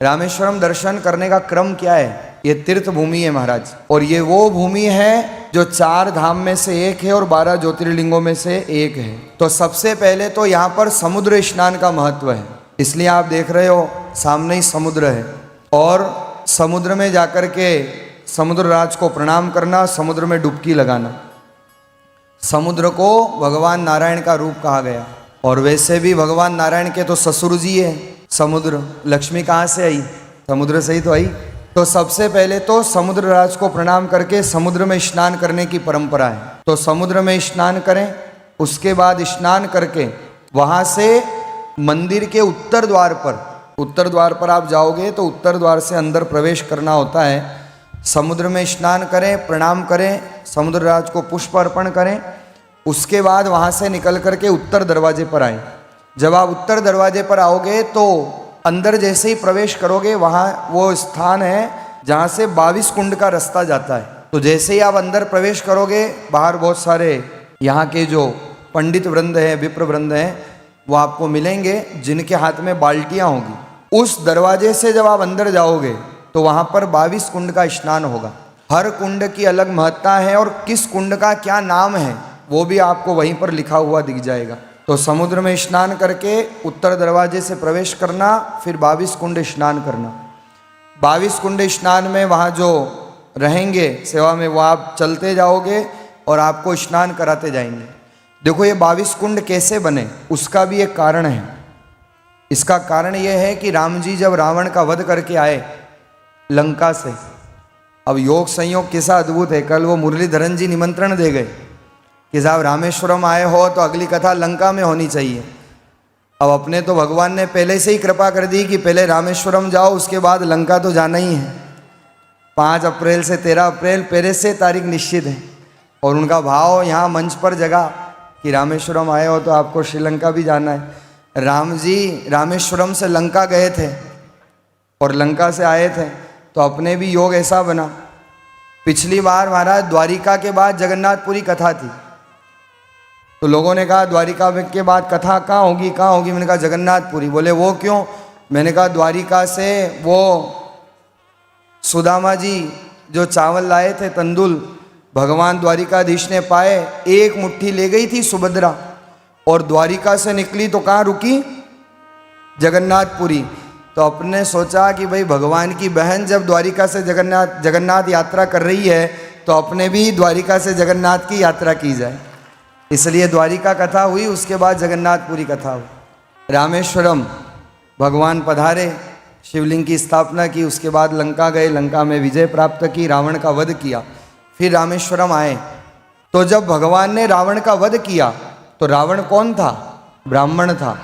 रामेश्वरम दर्शन करने का क्रम क्या है? ये तीर्थ भूमि है महाराज, और ये वो भूमि है जो 4 धाम में से एक है और 12 ज्योतिर्लिंगों में से एक है। तो सबसे पहले तो यहाँ पर समुद्र स्नान का महत्व है, इसलिए आप देख रहे हो सामने ही समुद्र है, और समुद्र में जाकर के समुद्र राज को प्रणाम करना, समुद्र में डुबकी लगाना। समुद्र को भगवान नारायण का रूप कहा गया, और वैसे भी भगवान नारायण के तो ससुर जी है समुद्र। लक्ष्मी कहाँ से आई? समुद्र से ही तो आई। तो सबसे पहले तो समुद्र राज को प्रणाम करके समुद्र में स्नान करने की परंपरा है। तो समुद्र में स्नान करें, उसके बाद स्नान करके वहाँ से मंदिर के उत्तर द्वार पर आप जाओगे तो उत्तर द्वार से अंदर प्रवेश करना होता है। समुद्र में स्नान करें, प्रणाम करें, समुद्र राज को पुष्प अर्पण करें, उसके बाद वहाँ से निकल करके उत्तर दरवाजे पर आए। जब आप उत्तर दरवाजे पर आओगे तो अंदर जैसे ही प्रवेश करोगे वहाँ वो स्थान है जहाँ से 22 कुंड का रास्ता जाता है। तो जैसे ही आप अंदर प्रवेश करोगे, बाहर बहुत सारे यहाँ के जो पंडित वृंद हैं, विप्र वृंद हैं, वो आपको मिलेंगे जिनके हाथ में बाल्टियाँ होंगी। उस दरवाजे से जब आप अंदर जाओगे तो वहाँ पर 22 कुंड का स्नान होगा। हर कुंड की अलग महत्ता है और किस कुंड का क्या नाम है वो भी आपको वहीं पर लिखा हुआ दिख जाएगा। तो समुद्र में स्नान करके उत्तर दरवाजे से प्रवेश करना, फिर 22 कुंड स्नान करना। 22 कुंड स्नान में वहाँ जो रहेंगे सेवा में, वो आप चलते जाओगे और आपको स्नान कराते जाएंगे। देखो ये 22 कुंड कैसे बने, उसका भी एक कारण है। इसका कारण यह है कि राम जी जब रावण का वध करके आए लंका से, अब योग संयोग कैसा अद्भुत है। कल वो मुरलीधरन जी निमंत्रण दे गए कि साहब रामेश्वरम आए हो तो अगली कथा लंका में होनी चाहिए। अब अपने तो भगवान ने पहले से ही कृपा कर दी कि पहले रामेश्वरम जाओ, उसके बाद लंका तो जाना ही है। 5 अप्रैल से 13 अप्रैल पहले से तारीख निश्चित है, और उनका भाव यहाँ मंच पर जगा कि रामेश्वरम आए हो तो आपको श्रीलंका भी जाना है। राम जी रामेश्वरम से लंका गए थे और लंका से आए थे, तो अपने भी योग ऐसा बना। पिछली बार महाराज द्वारिका के बाद जगन्नाथपुरी कथा थी, तो लोगों ने कहा द्वारिका के बाद कथा कहाँ होगी? मैंने कहा जगन्नाथपुरी। बोले वो क्यों? मैंने कहा द्वारिका से वो सुदामा जी जो चावल लाए थे तंदुल, भगवान द्वारिकाधीश ने पाए, 1 मुट्ठी ले गई थी सुभद्रा, और द्वारिका से निकली तो कहाँ रुकी? जगन्नाथपुरी। तो अपने सोचा कि भाई भगवान की बहन जब द्वारिका से जगन्नाथ यात्रा कर रही है तो अपने भी द्वारिका से जगन्नाथ की यात्रा की जाए, इसलिए द्वारिका कथा हुई, उसके बाद जगन्नाथपुरी कथा हुई। रामेश्वरम भगवान पधारे, शिवलिंग की स्थापना की, उसके बाद लंका गए, लंका में विजय प्राप्त की, रावण का वध किया, फिर रामेश्वरम आए। तो जब भगवान ने रावण का वध किया तो रावण कौन था? ब्राह्मण था,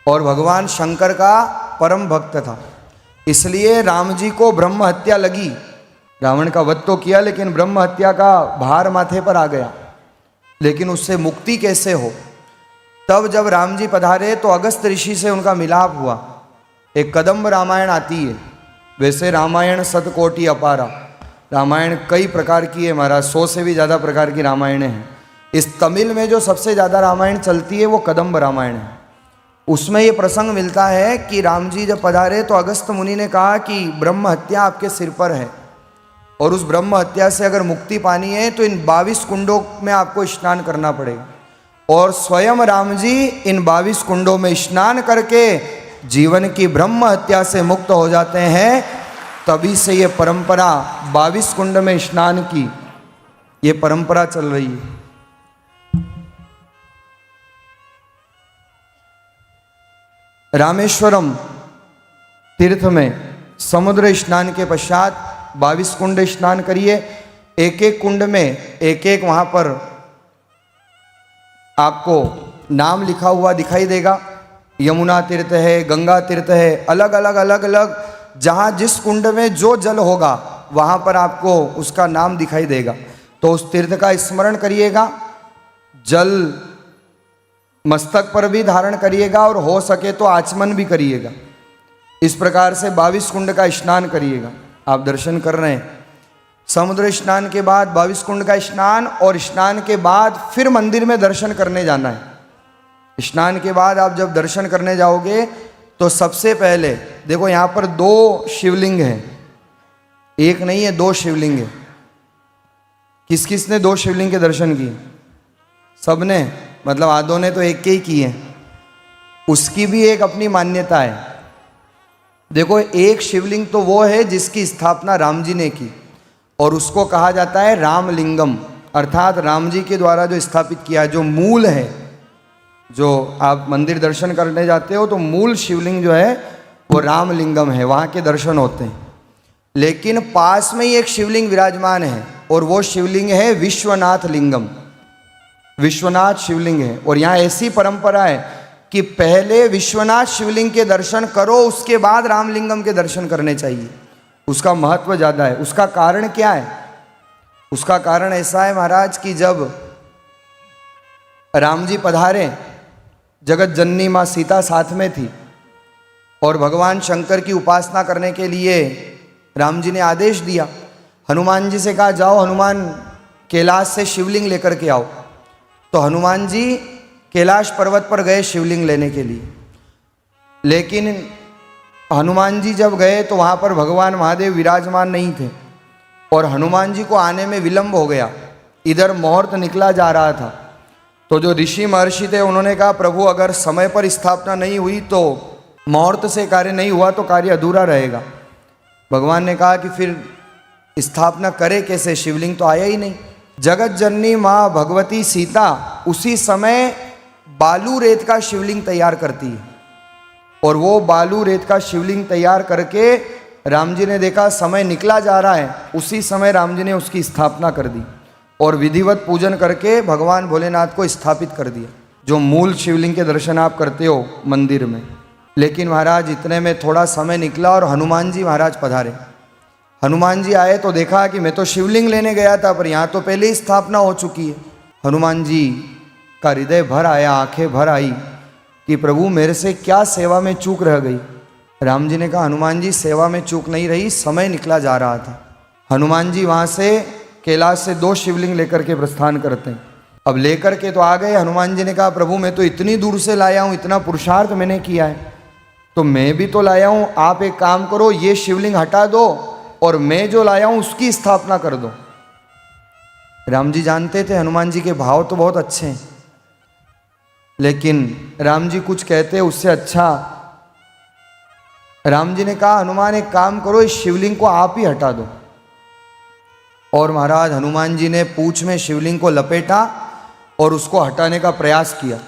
और भगवान शंकर का परम भक्त था, इसलिए राम जी को ब्रह्म हत्या लगी। रावण का वध तो किया लेकिन ब्रह्म हत्या का भार माथे पर आ गया। लेकिन उससे मुक्ति कैसे हो? तब जब राम जी पधारे तो अगस्त ऋषि से उनका मिलाप हुआ। एक कदम्ब रामायण आती है। वैसे रामायण शतकोटि अपारा, रामायण कई प्रकार की है महाराज, 100 से भी ज़्यादा प्रकार की रामायणें हैं। इस तमिल में जो सबसे ज़्यादा रामायण चलती है वो कदम्ब रामायण है। उसमें ये प्रसंग मिलता है कि राम जी जब पधारे तो अगस्त मुनि ने कहा कि ब्रह्म हत्या आपके सिर पर है, और उस ब्रह्म हत्या से अगर मुक्ति पानी है तो इन 22 कुंडों में आपको स्नान करना पड़ेगा। और स्वयं राम जी इन 22 कुंडों में स्नान करके जीवन की ब्रह्म हत्या से मुक्त हो जाते हैं। तभी से ये परंपरा 22 कुंड में स्नान की ये परंपरा चल रही है। रामेश्वरम तीर्थ में समुद्र स्नान के पश्चात 22 कुंड स्नान करिए। एक एक कुंड में एक एक वहाँ पर आपको नाम लिखा हुआ दिखाई देगा। यमुना तीर्थ है, गंगा तीर्थ है, अलग अलग जहाँ जिस कुंड में जो जल होगा वहाँ पर आपको उसका नाम दिखाई देगा। तो उस तीर्थ का स्मरण करिएगा, जल मस्तक पर भी धारण करिएगा, और हो सके तो आचमन भी करिएगा। इस प्रकार से 22 कुंड का स्नान करिएगा। आप दर्शन कर रहे हैं, समुद्र स्नान के बाद 22 कुंड का स्नान, और स्नान के बाद फिर मंदिर में दर्शन करने जाना है। स्नान के बाद आप जब दर्शन करने जाओगे तो सबसे पहले देखो यहाँ पर 2 शिवलिंग हैं, एक नहीं है 2 शिवलिंग है। किस किस ने 2 शिवलिंग के दर्शन किए? सबने, मतलब आधों ने तो एक के ही किए। उसकी भी एक अपनी मान्यता है। देखो एक शिवलिंग तो वो है जिसकी स्थापना राम जी ने की और उसको कहा जाता है रामलिंगम, अर्थात राम जी के द्वारा जो स्थापित किया, जो मूल है। जो आप मंदिर दर्शन करने जाते हो तो मूल शिवलिंग जो है वो रामलिंगम है, वहाँ के दर्शन होते हैं। लेकिन पास में ही एक शिवलिंग विराजमान है और वो शिवलिंग है विश्वनाथ लिंगम, विश्वनाथ शिवलिंग है। और यहाँ ऐसी परंपरा है कि पहले विश्वनाथ शिवलिंग के दर्शन करो, उसके बाद रामलिंगम के दर्शन करने चाहिए। उसका महत्व ज़्यादा है। उसका कारण क्या है? उसका कारण ऐसा है महाराज कि जब राम जी पधारे, जगत जननी माँ सीता साथ में थी और भगवान शंकर की उपासना करने के लिए राम जी ने आदेश दिया। हनुमान जी से कहा जाओ हनुमान कैलाश से शिवलिंग लेकर के आओ। तो हनुमान जी कैलाश पर्वत पर गए शिवलिंग लेने के लिए। लेकिन हनुमान जी जब गए तो वहाँ पर भगवान महादेव विराजमान नहीं थे और हनुमान जी को आने में विलंब हो गया। इधर मुहूर्त निकला जा रहा था। तो जो ऋषि महर्षि थे उन्होंने कहा प्रभु अगर समय पर स्थापना नहीं हुई तो मुहूर्त से कार्य नहीं हुआ तो कार्य अधूरा रहेगा। भगवान ने कहा कि फिर स्थापना करे कैसे, शिवलिंग तो आया ही नहीं। जगत जननी माँ भगवती सीता उसी समय बालू रेत का शिवलिंग तैयार करती है और वो बालू रेत का शिवलिंग तैयार करके राम जी ने देखा समय निकला जा रहा है, उसी समय राम जी ने उसकी स्थापना कर दी और विधिवत पूजन करके भगवान भोलेनाथ को स्थापित कर दिया, जो मूल शिवलिंग के दर्शन आप करते हो मंदिर में। लेकिन महाराज इतने में थोड़ा समय निकला और हनुमान जी महाराज पधारे। हनुमान जी आए तो देखा कि मैं तो शिवलिंग लेने गया था पर यहाँ तो पहले ही स्थापना हो चुकी है। हनुमान जी का हृदय भर आया, आंखें भर आई कि प्रभु मेरे से क्या सेवा में चूक रह गई। राम जी ने कहा हनुमान जी सेवा में चूक नहीं रही, समय निकला जा रहा था। हनुमान जी वहाँ से कैलाश से 2 शिवलिंग लेकर के प्रस्थान करते हैं। अब लेकर के तो आ गए। हनुमान जी ने कहा प्रभु मैं तो इतनी दूर से लाया हूँ, इतना पुरुषार्थ मैंने किया है तो मैं भी तो लाया हूँ। आप एक काम करो, ये शिवलिंग हटा दो और मैं जो लाया हूँ उसकी स्थापना कर दो। राम जी जानते थे हनुमान जी के भाव तो बहुत अच्छे हैं, लेकिन राम जी कुछ कहते उससे अच्छा। राम जी ने कहा हनुमान एक काम करो, इस शिवलिंग को आप ही हटा दो। और महाराज हनुमान जी ने पूंछ में शिवलिंग को लपेटा और उसको हटाने का प्रयास किया।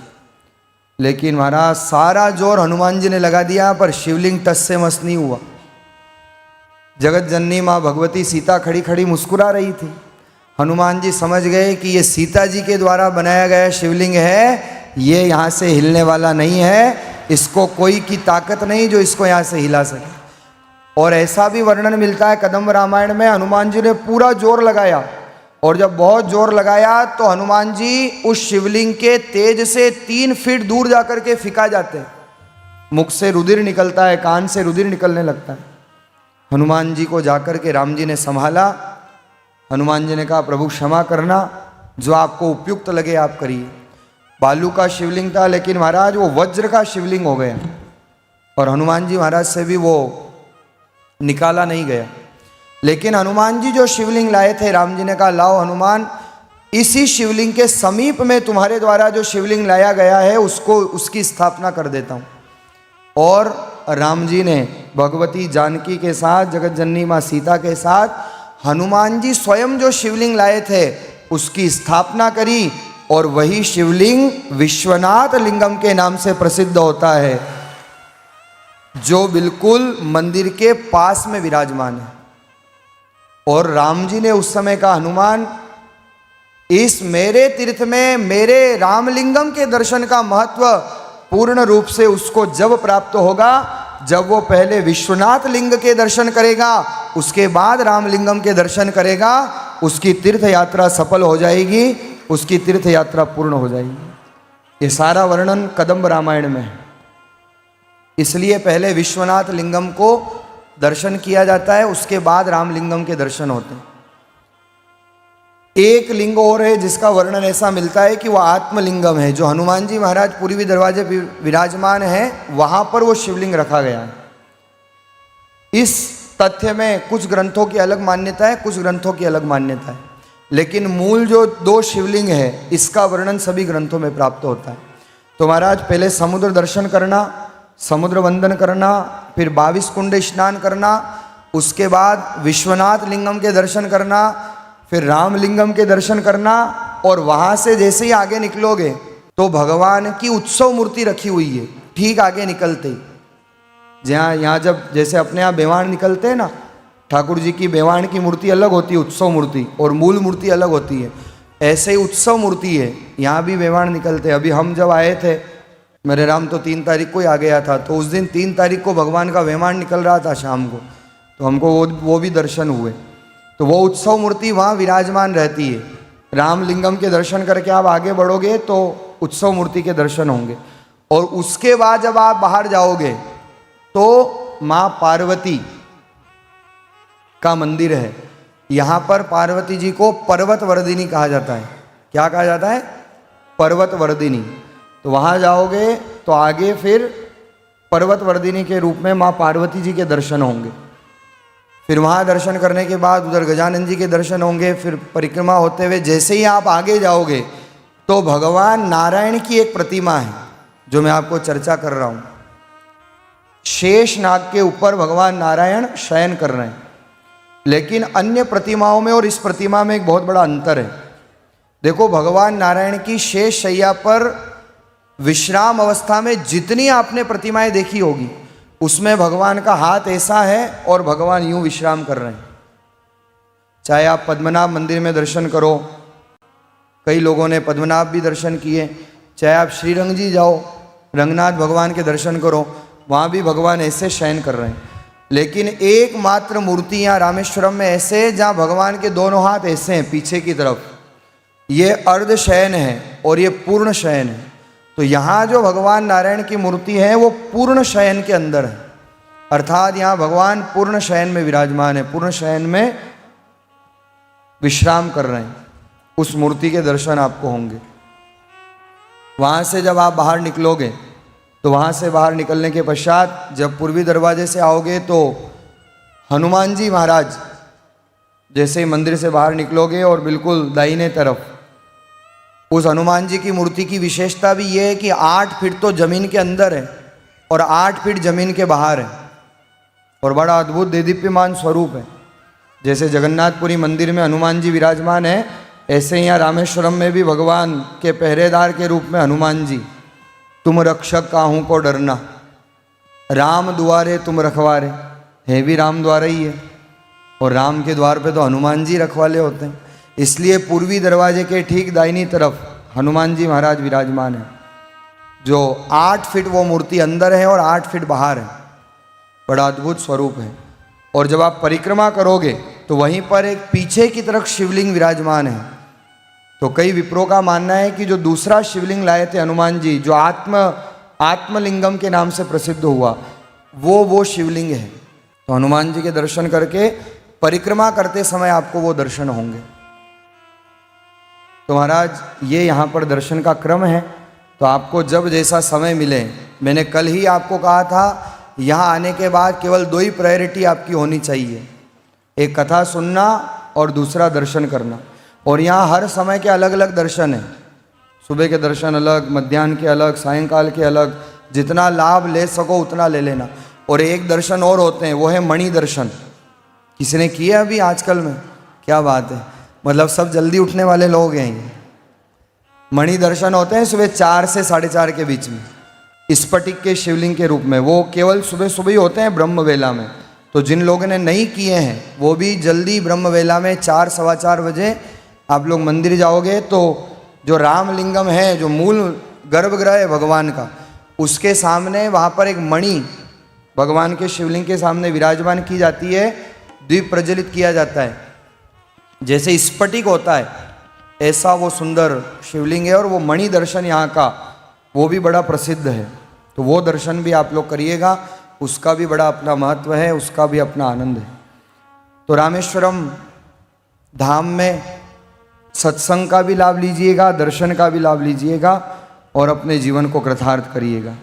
लेकिन महाराज सारा जोर हनुमान जी ने लगा दिया पर शिवलिंग टस से मस नहीं हुआ। जगत जननी माँ भगवती सीता खड़ी खड़ी मुस्कुरा रही थी। हनुमान जी समझ गए कि ये सीता जी के द्वारा बनाया गया शिवलिंग है, ये यहाँ से हिलने वाला नहीं है, इसको कोई की ताकत नहीं जो इसको यहाँ से हिला सके। और ऐसा भी वर्णन मिलता है कदम्ब रामायण में, हनुमान जी ने पूरा जोर लगाया और जब बहुत जोर लगाया तो हनुमान जी उस शिवलिंग के तेज से 3 फीट दूर जाकर के फिका जाते हैं। मुख से रुधिर निकलता है, कान से रुधिर निकलने लगता है। हनुमान जी को जाकर के राम जी ने संभाला। हनुमान जी ने कहा प्रभु क्षमा करना, जो आपको उपयुक्त लगे आप करिए। बालू का शिवलिंग था लेकिन महाराज वो वज्र का शिवलिंग हो गया और हनुमान जी महाराज से भी वो निकाला नहीं गया। लेकिन हनुमान जी जो शिवलिंग लाए थे, राम जी ने कहा लाओ हनुमान, इसी शिवलिंग के समीप में तुम्हारे द्वारा जो शिवलिंग लाया गया है उसकी स्थापना कर देता हूँ। और राम जी ने भगवती जानकी के साथ, जगत जननी माँ सीता के साथ हनुमान जी स्वयं जो शिवलिंग लाए थे उसकी स्थापना करी और वही शिवलिंग विश्वनाथ लिंगम के नाम से प्रसिद्ध होता है, जो बिल्कुल मंदिर के पास में विराजमान है। और राम जी ने उस समय कहा हनुमान, इस मेरे तीर्थ में मेरे रामलिंगम के दर्शन का महत्व पूर्ण रूप से उसको जब प्राप्त होगा जब वो पहले विश्वनाथ लिंग के दर्शन करेगा, उसके बाद रामलिंगम के दर्शन करेगा, उसकी तीर्थ यात्रा सफल हो जाएगी, उसकी तीर्थ यात्रा पूर्ण हो जाएगी। ये सारा वर्णन कदम्ब रामायण में है। इसलिए पहले विश्वनाथ लिंगम को दर्शन किया जाता है, उसके बाद रामलिंगम के दर्शन होते हैं। एक लिंग और है जिसका वर्णन ऐसा मिलता है कि वह आत्मलिंगम है। जो हनुमान जी महाराज पूर्वी दरवाजे विराजमान है वहां पर वो शिवलिंग रखा गया है। इस तथ्य में कुछ ग्रंथों की अलग मान्यता है, कुछ ग्रंथों की अलग मान्यता है, लेकिन मूल जो दो शिवलिंग है इसका वर्णन सभी ग्रंथों में प्राप्त होता है। तो महाराज पहले समुद्र दर्शन करना, समुद्र वंदन करना, फिर 22 कुंड स्नान करना, उसके बाद विश्वनाथ लिंगम के दर्शन करना, फिर रामलिंगम के दर्शन करना, और वहां से जैसे ही आगे निकलोगे तो भगवान की उत्सव मूर्ति रखी हुई है ठीक आगे निकलते ही। जहाँ यहाँ जब जैसे अपने यहाँ बेवाण निकलते हैं ना, ठाकुर जी की बेवाण की मूर्ति अलग होती है, उत्सव मूर्ति, और मूल मूर्ति अलग होती है। ऐसे ही उत्सव मूर्ति है, यहाँ भी बेवाण निकलते हैं। अभी हम जब आए थे, मेरे राम तो 3 तारीख को ही आ गया था, तो उस दिन 3 तारीख को भगवान का बेवाण निकल रहा था शाम को, तो हमको वो भी दर्शन हुए। तो वो उत्सव मूर्ति वहाँ विराजमान रहती है। रामलिंगम के दर्शन करके आप आगे बढ़ोगे तो उत्सव मूर्ति के दर्शन होंगे, और उसके बाद जब आप बाहर जाओगे तो माँ पार्वती का मंदिर है। यहाँ पर पार्वती जी को पर्वत वर्धिनी कहा जाता है। क्या कहा जाता है? पर्वत वर्धिनी। तो वहाँ जाओगे तो आगे फिर पर्वत वर्धिनी के रूप में माँ पार्वती जी के दर्शन होंगे। फिर वहाँ दर्शन करने के बाद उधर गजानन जी के दर्शन होंगे। फिर परिक्रमा होते हुए जैसे ही आप आगे जाओगे तो भगवान नारायण की एक प्रतिमा है जो मैं आपको चर्चा कर रहा हूँ। शेष नाग के ऊपर भगवान नारायण शयन कर रहे हैं, लेकिन अन्य प्रतिमाओं में और इस प्रतिमा में एक बहुत बड़ा अंतर है। देखो, भगवान नारायण की शेष शैया पर विश्राम अवस्था में जितनी आपने प्रतिमाएं देखी होगी उसमें भगवान का हाथ ऐसा है और भगवान यूं विश्राम कर रहे हैं। चाहे आप पद्मनाभ मंदिर में दर्शन करो, कई लोगों ने पद्मनाभ भी दर्शन किए, चाहे आप श्रीरंग जी जाओ, रंगनाथ भगवान के दर्शन करो, वहाँ भी भगवान ऐसे शयन कर रहे हैं। लेकिन एकमात्र मूर्ति यहाँ रामेश्वरम में ऐसे जहाँ भगवान के दोनों हाथ ऐसे हैं पीछे की तरफ, ये अर्ध शयन है और ये पूर्ण शयन है। तो यहाँ जो भगवान नारायण की मूर्ति है वो पूर्ण शयन के अंदर है, अर्थात यहाँ भगवान पूर्ण शयन में विराजमान है, पूर्ण शयन में विश्राम कर रहे हैं। उस मूर्ति के दर्शन आपको होंगे। वहाँ से जब आप बाहर निकलोगे तो वहाँ से बाहर निकलने के पश्चात जब पूर्वी दरवाजे से आओगे तो हनुमान जी महाराज, जैसे ही मंदिर से बाहर निकलोगे और बिल्कुल दाहिने तरफ उस हनुमान जी की मूर्ति की विशेषता भी ये है कि 8 फीट तो जमीन के अंदर है और 8 फीट जमीन के बाहर है, और बड़ा अद्भुत देदीप्यमान स्वरूप है। जैसे जगन्नाथपुरी मंदिर में हनुमान जी विराजमान है, ऐसे यहाँ रामेश्वरम में भी भगवान के पहरेदार के रूप में हनुमान जी, तुम रक्षक काहू को डरना, राम द्वारे तुम रखवारे, है भी राम द्वारा ही है, और राम के द्वार पे तो हनुमान जी रखवाले होते हैं। इसलिए पूर्वी दरवाजे के ठीक दाहिनी तरफ हनुमान जी महाराज विराजमान है, जो 8 फीट वो मूर्ति अंदर है और 8 फीट बाहर है। बड़ा अद्भुत स्वरूप है। और जब आप परिक्रमा करोगे तो वहीं पर एक पीछे की तरफ शिवलिंग विराजमान है। तो कई विप्रों का मानना है कि जो दूसरा शिवलिंग लाए थे हनुमान जी, जो आत्मलिंगम के नाम से प्रसिद्ध हुआ, वो शिवलिंग है। तो हनुमान जी के दर्शन करके परिक्रमा करते समय आपको वो दर्शन होंगे। तो महाराज ये यहाँ पर दर्शन का क्रम है। तो आपको जब जैसा समय मिले, मैंने कल ही आपको कहा था यहाँ आने के बाद केवल 2 ही प्रायोरिटी आपकी होनी चाहिए, एक कथा सुनना और दूसरा दर्शन करना। और यहाँ हर समय के अलग अलग दर्शन हैं, सुबह के दर्शन अलग, मध्याह्न के अलग, सायंकाल के अलग, जितना लाभ ले सको उतना ले लेना। और एक दर्शन और होते हैं, वो है मणि दर्शन। किसी ने किया अभी आजकल में? क्या बात है, मतलब सब जल्दी उठने वाले लोग हैं ये। मणि दर्शन होते हैं सुबह 4 से 4:30 के बीच में, स्फटिक के शिवलिंग के रूप में। वो केवल सुबह सुबह ही होते हैं ब्रह्म वेला में। तो जिन लोगों ने नहीं किए हैं वो भी जल्दी ब्रह्म वेला में 4, 4:15 बजे आप लोग मंदिर जाओगे तो जो रामलिंगम है, जो मूल गर्भगृह है भगवान का, उसके सामने वहाँ पर एक मणि भगवान के शिवलिंग के सामने विराजमान की जाती है, दीप प्रज्वलित किया जाता है, जैसे स्फटिक होता है ऐसा वो सुंदर शिवलिंग है। और वो मणि दर्शन यहाँ का वो भी बड़ा प्रसिद्ध है। तो वो दर्शन भी आप लोग करिएगा, उसका भी बड़ा अपना महत्व है, उसका भी अपना आनंद है। तो रामेश्वरम धाम में सत्संग का भी लाभ लीजिएगा, दर्शन का भी लाभ लीजिएगा और अपने जीवन को कृतार्थ करिएगा।